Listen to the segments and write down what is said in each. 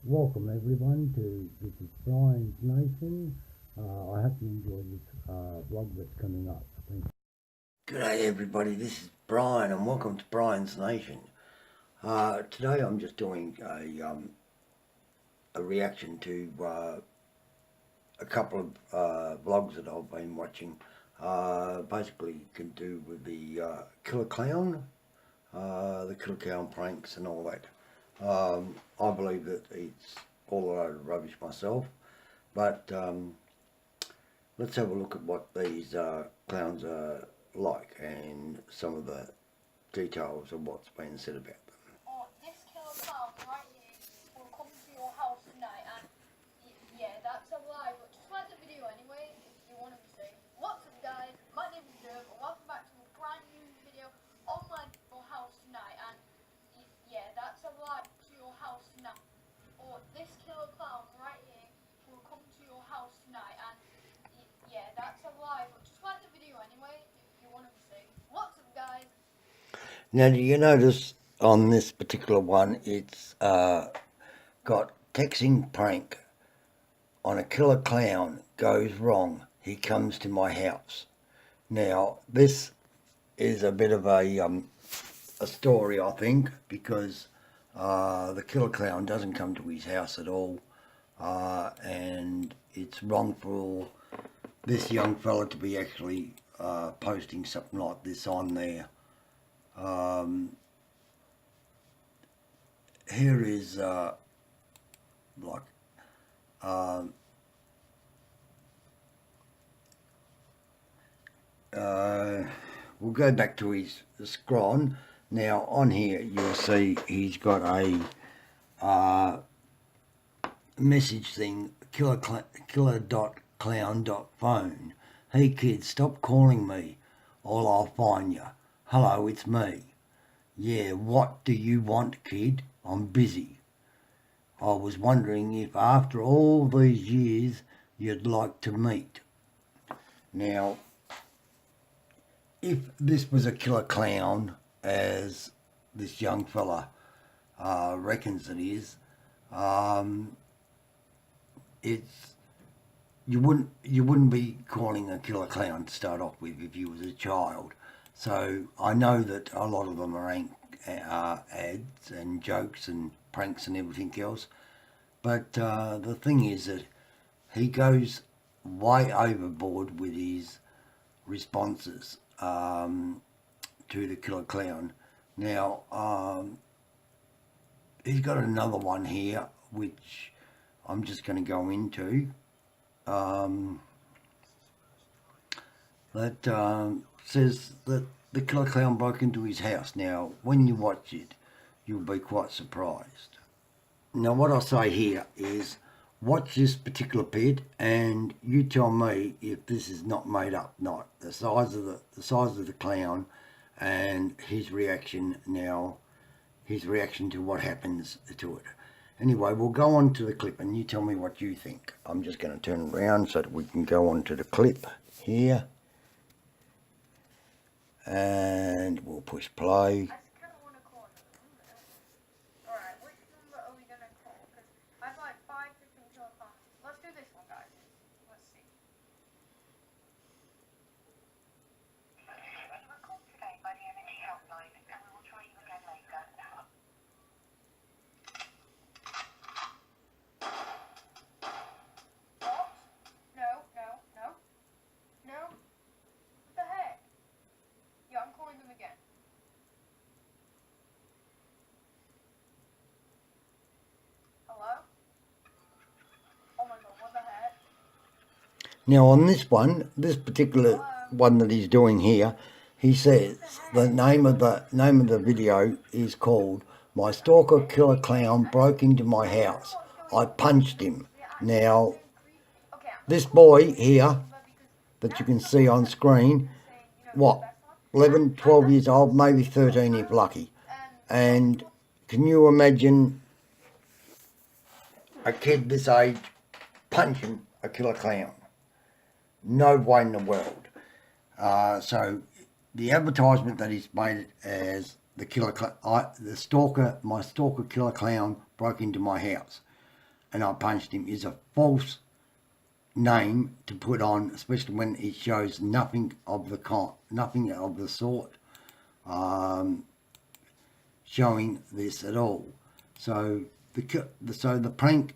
Welcome everyone to this is Brian's Nation. I hope you enjoy this vlog that's coming up. Thank you. G'day everybody, this is Brian and welcome to Brian's Nation. Today I'm just doing a reaction to a couple of vlogs that I've been watching. Basically can do with the Killer Clown pranks and all that. I believe that it's all a load of rubbish myself, but let's have a look at what these clowns are like and some of the details of what's been said about them. Oh, this killer clown right here will come to your house tonight, and yeah, that's a lie, but just like the video anyway if you want to be safe. What's up guys, my name is Durv and welcome back to a brand new video on my house tonight, and yeah, that's a lie to your house tonight. Or this killer clown right here will come to your house tonight, and yeah, that's a lie, but just like the video anyway if you want to be safe. What's up guys? Now, do you notice on this particular one, it's got texting prank on a killer clown goes wrong. He comes to my house. Now, this is a bit of a story, I think, because the killer clown doesn't come to his house at all, and it's wrong for this young fella to be actually posting something like this on there. Here is like we'll go back to his scron. Now on here you'll see he's got a message thing, killer.clown.phone. Hey kids, stop calling me or I'll find you. Hello, it's me. Yeah, what do you want, kid? I'm busy. I was wondering if after all these years you'd like to meet. Now, if this was a killer clown, as this young fella reckons it is, it's you wouldn't be calling a killer clown to start off with if you was a child. So I know that a lot of them are ads and jokes and pranks and everything else, but the thing is that he goes way overboard with his responses to the killer clown. Now he's got another one here which I'm just going to go into that says that the killer clown broke into his house. Now when you watch it you'll be quite surprised. Now what I say here is watch this particular bit and you tell me if this is not made up. Not the size of the clown and his reaction. Now his reaction to what happens to it. Anyway, we'll go on to the clip and you tell me what you think. I'm just going to turn around so that we can go on to the clip here, and we'll push play. Let's do this one, guys. Let's see. You were called today by the Energy Helpline, and we will try you again later. What? No. What the heck? Yeah, I'm calling them again. Hello? Oh my god, what the heck? Now on this one, this particular one that he's doing here, he says the name of the video is called "My Stalker Killer Clown Broke Into My House. I Punched Him." Now this boy here that you can see on screen, what, 11, 12 years old, maybe 13 if lucky. And can you imagine a kid this age punching a killer clown? No way in the world. So the advertisement that he's made it as my stalker killer clown broke into my house. and I punched him is a false name to put on, especially when it shows nothing of the sort showing this at all. So the prank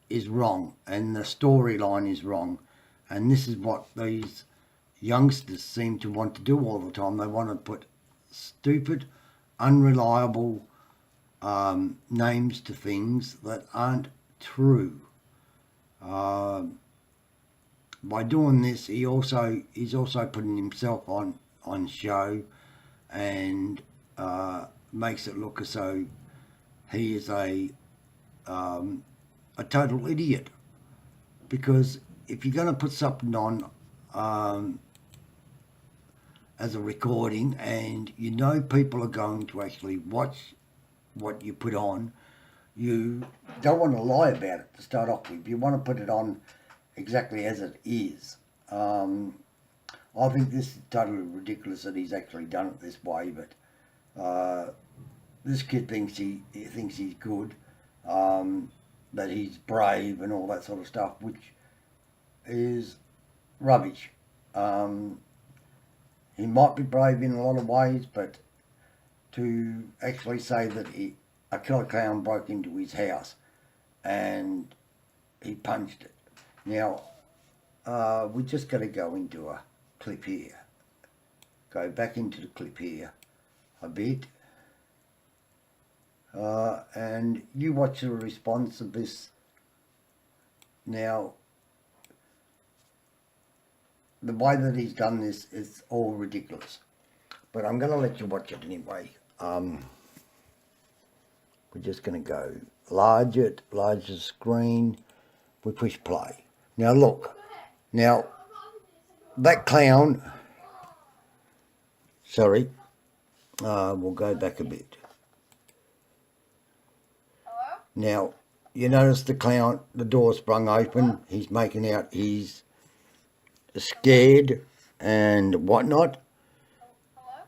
is wrong and the storyline is wrong, and this is what these youngsters seem to want to do all the time. They want to put stupid, unreliable names to things that aren't true. By doing this, he's also putting himself on show, and makes it look as though he is a total idiot. Because if you're going to put something on as a recording, and you know people are going to actually watch what you put on, you don't want to lie about it to start off with. You want to put it on exactly as it is. I think this is totally ridiculous that he's actually done it this way, but this kid thinks he's good, that he's brave and all that sort of stuff, which is rubbish. He might be brave in a lot of ways, but to actually say that a killer clown broke into his house and he punched it. Now, we just got to go into a clip here. Go back into the clip here a bit. And you watch the response of this. Now, the way that he's done this is all ridiculous. But I'm going to let you watch it anyway. We're just going to go larger screen. We push play. Now look. Now, that clown... Sorry. We'll go back a bit. Hello? Now, you notice the clown, the door sprung open. He's making out he's scared and whatnot. Hello?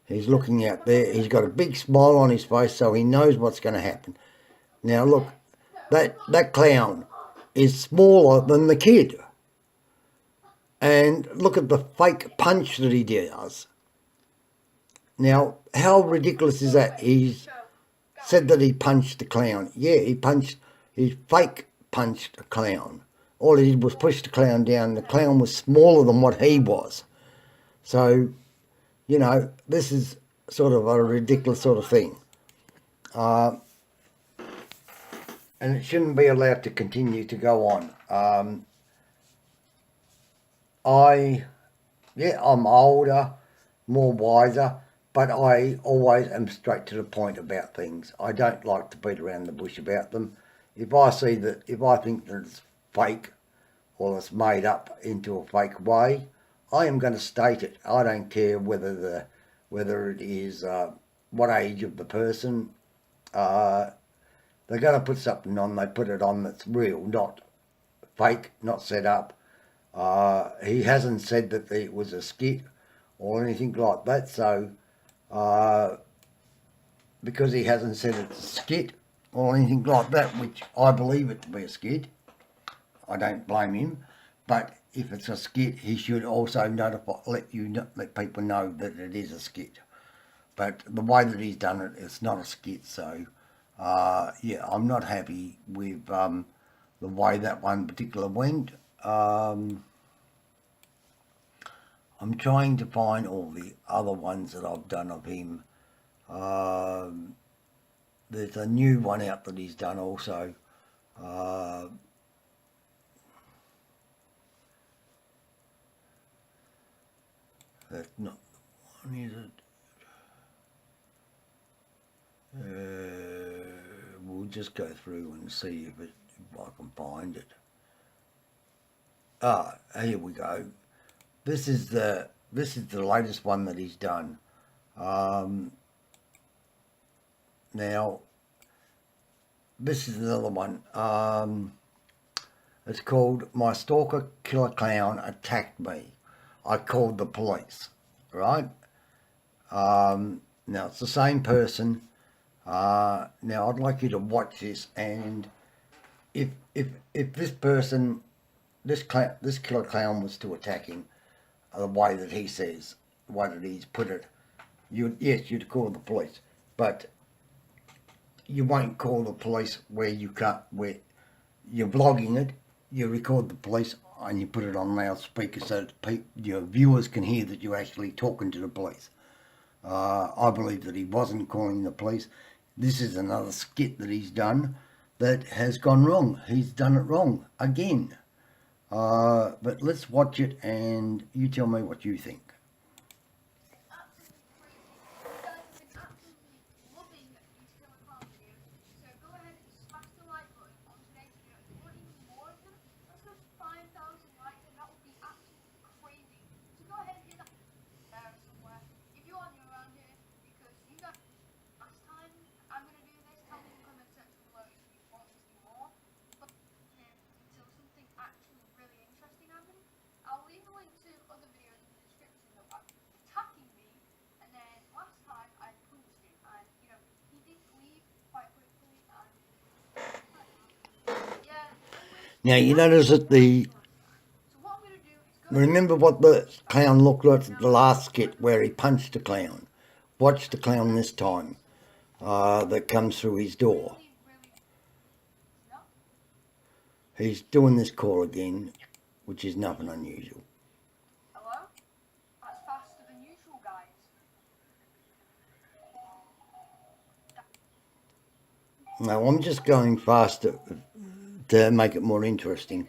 He's looking out there. He's got a big smile on his face, so he knows what's going to happen. Now look, that clown is smaller than the kid. And look at the fake punch that he does. Now, how ridiculous is that? He's said that he punched the clown. Yeah, he fake punched a clown. All he did was push the clown down. The clown was smaller than what he was. So, you know, this is sort of a ridiculous sort of thing. And it shouldn't be allowed to continue to go on. I'm older, more wiser, but I always am straight to the point about things. I don't like to beat around the bush about them. If I think that it's fake or it's made up into a fake way, I am going to state it. I don't care whether it is what age of the person. They're going to put something on. They put it on that's real, not fake, not set up. He hasn't said that it was a skit or anything like that. So, because he hasn't said it's a skit or anything like that, which I believe it to be a skit, I don't blame him. But if it's a skit, he should also let people know that it is a skit. But the way that he's done it, it's not a skit. So, yeah, I'm not happy with the way that one particular went. I'm trying to find all the other ones that I've done of him. There's a new one out that he's done also. That's not the one, is it? We'll just go through and see if I can find it. Here we go. This is the latest one that he's done. Now, this is another one. It's called "My Stalker Killer Clown Attacked Me. I Called the Police." Right? Now it's the same person. Now I'd like you to watch this, and if this person, this killer clown was to attack him, the way that he says, the way that he's put it, you'd call the police, but you won't call the police where you're vlogging it. You record the police and you put it on loudspeaker so that your viewers can hear that you're actually talking to the police. I believe that he wasn't calling the police. This is another skit that he's done that has gone wrong. He's done it wrong again. But let's watch it and you tell me what you think. Now you notice that remember what the clown looked like at the last skit where he punched the clown. Watch the clown this time that comes through his door. He's doing this call again, which is nothing unusual. Hello? That's faster than usual, guys. Now I'm just going faster to make it more interesting.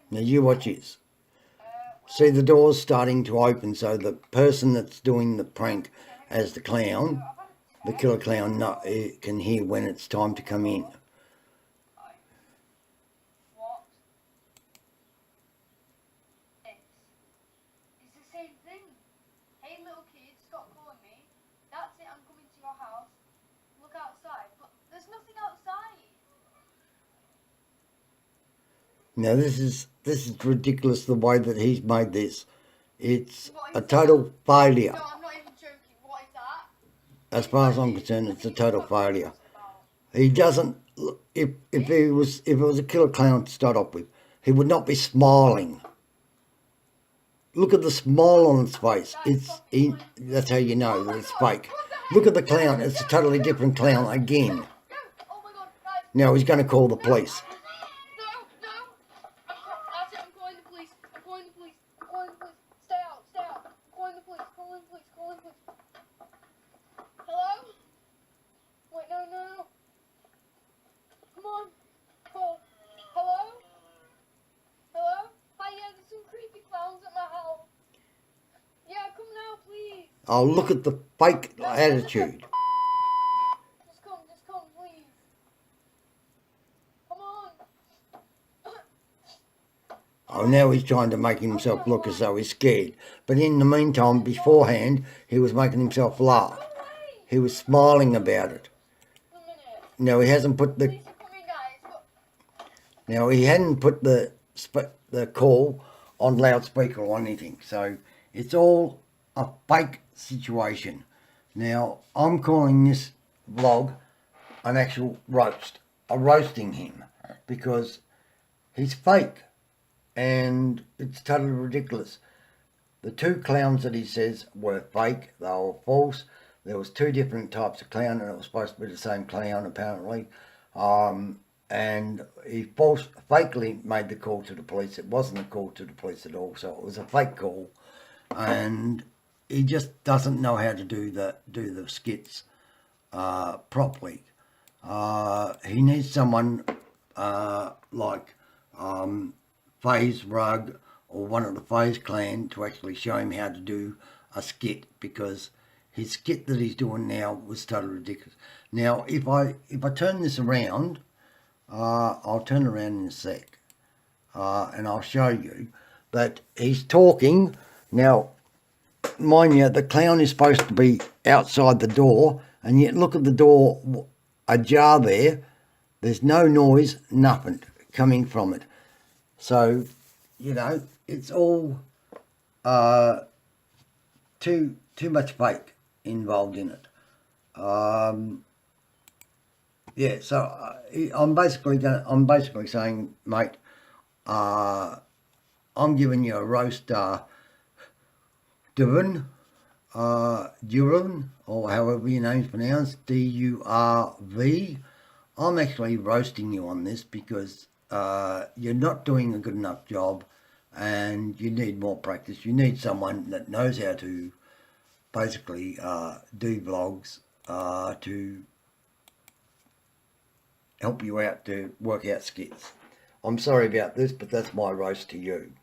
Now you watch this. See the doors starting to open, so the person that's doing the prank as the clown, the killer clown, can hear when it's time to come in. It's the same thing. Hey little kid, stop calling me. That's it, I'm coming to your house. Look outside. But there's nothing outside. Now this is ridiculous the way that he's made this. It's a total failure. No, I'm not even joking. What is that? As far as I'm concerned, it's a total failure. He doesn't. If it was a killer clown to start off with, he would not be smiling. Look at the smile on his face. That's how you know that it's fake. Look at the clown. It's a totally different clown again. Oh my god, guys. Now he's going to call the police. No. That's it, I'm calling the police. I'm calling the police. Stay out. I'm calling the police. Hello? Wait, no. Come on. Call. Hello? Hi, yeah, there's some creepy clowns at my house. Yeah, come now, please. Oh, look at the fake attitude. Just come, please. Come on. Oh, now he's trying to make himself look as though he's scared. But in the meantime, beforehand, he was making himself laugh. He was smiling about it. A minute. Now he hasn't put the. Police are coming, guys. But Now he hadn't put the call on loudspeaker or anything. So it's all a fake situation. Now I'm calling this vlog an actual roast. I'm roasting him because he's fake. And it's totally ridiculous. The two clowns that he says were fake, they were false. There was two different types of clown and it was supposed to be the same clown apparently. And he fakely made the call to the police. It wasn't a call to the police at all, so it was a fake call. And he just doesn't know how to do the skits properly. He needs someone like FaZe Rug or one of the FaZe clan to actually show him how to do a skit, because his skit that he's doing now was totally ridiculous. Now, if I turn this around, I'll turn around in a sec, and I'll show you that he's talking. Now, mind you, the clown is supposed to be outside the door, and yet look at the door ajar there. There's no noise, nothing coming from it. So you know, it's all too much fake involved in it. Yeah, so I'm basically saying, mate, I'm giving you a roast, Durv, Durv, or however your name's pronounced, Durv. I'm actually roasting you on this because you're not doing a good enough job, and you need more practice. You need someone that knows how to basically do vlogs to help you out to work out skits. I'm sorry about this, but that's my roast to you.